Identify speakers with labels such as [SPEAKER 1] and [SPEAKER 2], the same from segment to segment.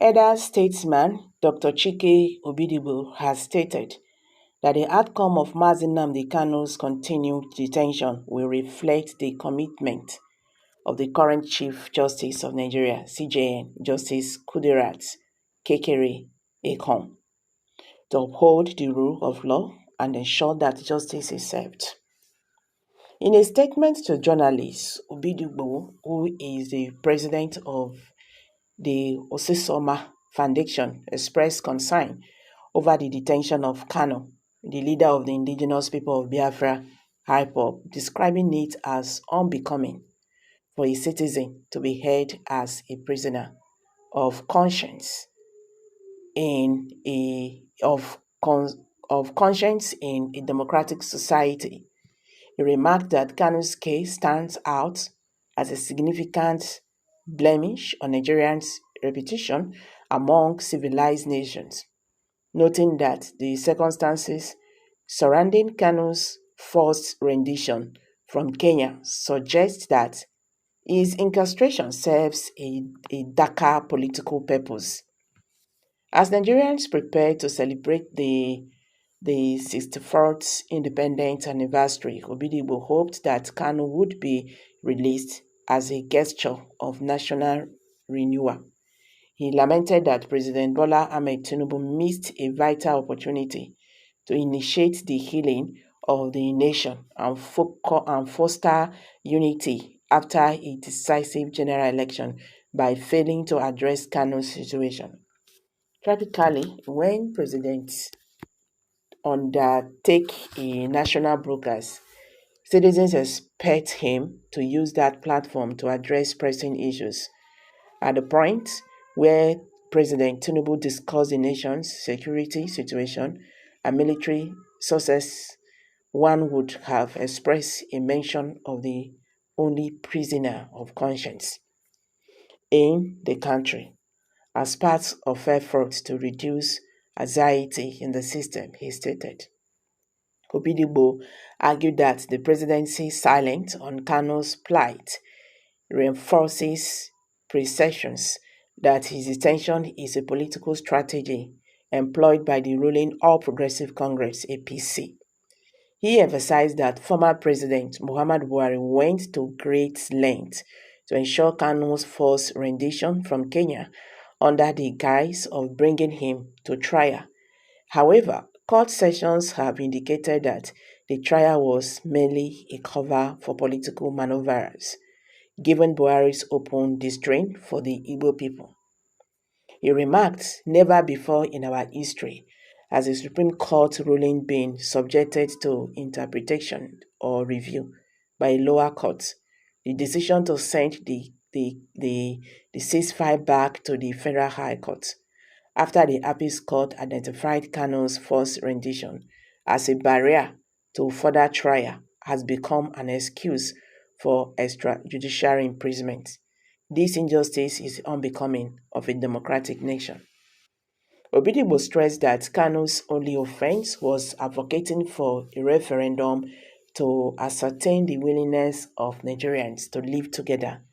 [SPEAKER 1] Elder statesman Dr. Chike Obidigbo has stated that the outcome of Nnamdi Kanu's continued detention will reflect the commitment of the current Chief Justice of Nigeria, CJN, Justice Kudirat Kekere-Ekun, to uphold the rule of law and ensure that justice is served. In a statement to journalists, Obidigbo, who is the president of the Osisoma Foundation, expressed concern over the detention of Kanu, the leader of the indigenous people of Biafra, IPOB, describing it as unbecoming for a citizen to be held as a prisoner of conscience in conscience in a democratic society. He remarked that Kanu's case stands out as a significant blemish on Nigerians' reputation among civilized nations, noting that the circumstances surrounding Kanu's forced rendition from Kenya suggest that his incarceration serves a darker political purpose. As Nigerians prepare to celebrate the 64th independence anniversary, Obidigbo hoped that Kanu would be released as a gesture of national renewal. He lamented that President Bola Ahmed Tinubu missed a vital opportunity to initiate the healing of the nation and foster unity after a decisive general election by failing to address Kanu's situation. Tragically, when presidents undertake a national broadcast, citizens expect him to use that platform to address pressing issues. At the point where President Tinubu discussed the nation's security situation and military success, one would have expressed a mention of the only prisoner of conscience in the country as part of efforts to reduce anxiety in the system, he stated. Obidigbo argued that the presidency's silence on Kanu's plight reinforces perceptions that his detention is a political strategy employed by the ruling All Progressive Congress (APC). He emphasized that former President Muhammadu Buhari went to great lengths to ensure Kanu's forced rendition from Kenya under the guise of bringing him to trial. However, court sessions have indicated that the trial was merely a cover for political maneuvers, given Buhari's open disdain for the Igbo people. He remarked, "Never before in our history has the Supreme Court ruling been subjected to interpretation or review by a lower court. The decision to send the ceasefire back to the Federal High Court after the Appeals Court identified Kanu's forced rendition as a barrier to further trial has become an excuse for extrajudicial imprisonment. This injustice is unbecoming of a democratic nation." Obidigbo stressed that Kanu's only offense was advocating for a referendum to ascertain the willingness of Nigerians to live together,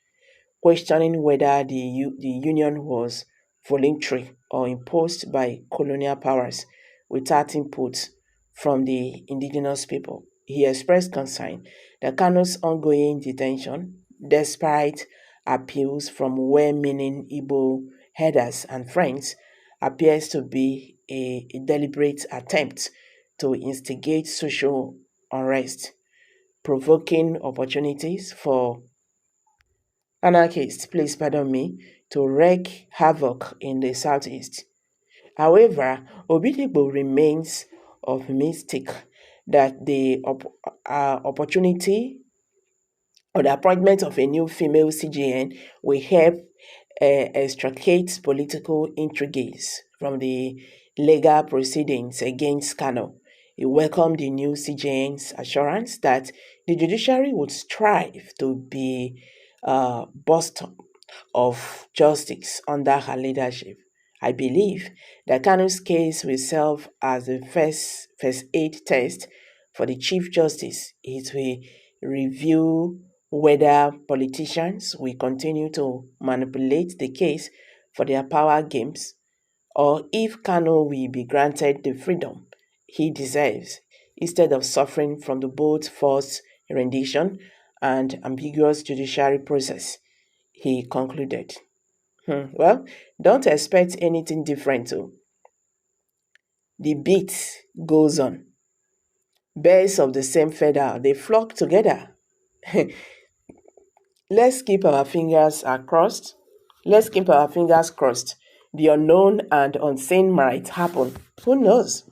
[SPEAKER 1] questioning whether the union was voluntary or imposed by colonial powers without input from the indigenous people. He expressed concern that Kanu's ongoing detention, despite appeals from well-meaning Igbo headers and friends, appears to be a deliberate attempt to instigate social unrest, provoking opportunities for anarchists, to wreak havoc in the southeast. However, Obidigbo remains optimistic that the opportunity or the appointment of a new female CJN will help extricate political intrigues from the legal proceedings against Kanu. He welcomed the new CJN's assurance that the judiciary would strive to be bastion of justice under her leadership. "I believe that Kanu's case will serve as a first aid test for the Chief Justice. It will review whether politicians will continue to manipulate the case for their power games, or if Kanu will be granted the freedom he deserves instead of suffering from the both forced rendition and ambiguous judiciary process, he concluded. Well, don't expect anything different too. The beat goes on. Birds of the same feather, they flock together. Let's keep our fingers crossed. Let's keep our fingers crossed. The unknown and unseen might happen. Who knows?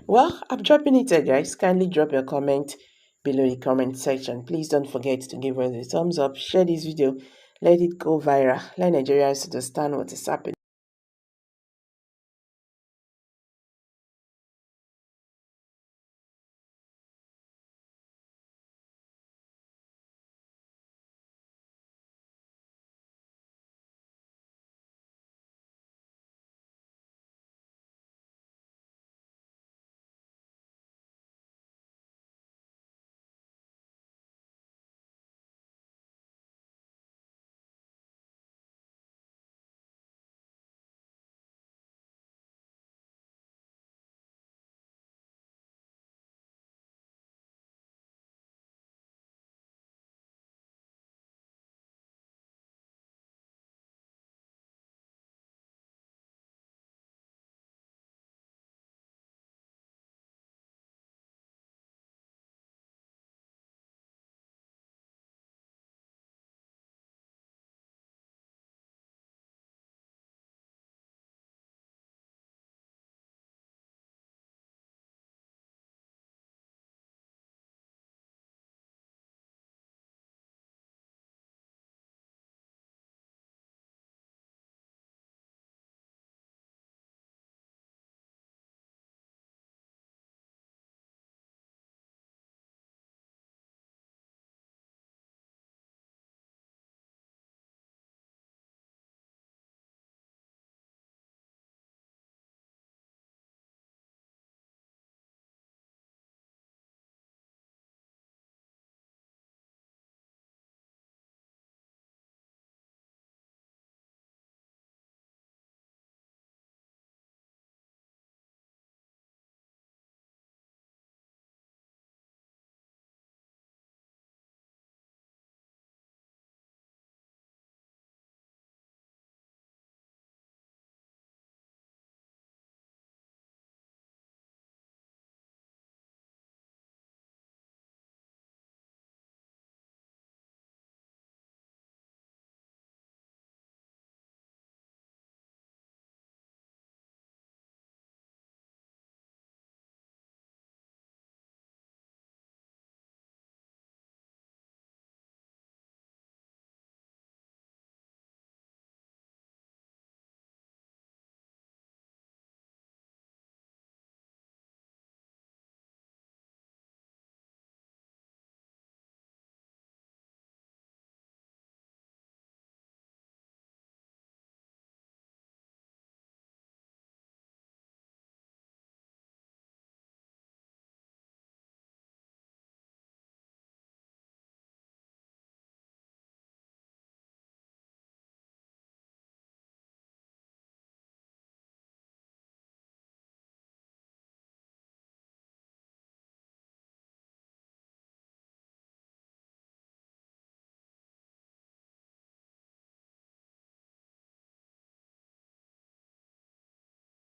[SPEAKER 1] Well, I'm dropping it here, guys. Kindly drop your comment below the comment section. Please don't forget to give us a thumbs up, share this video, let it go viral. Let Nigerians understand what is happening.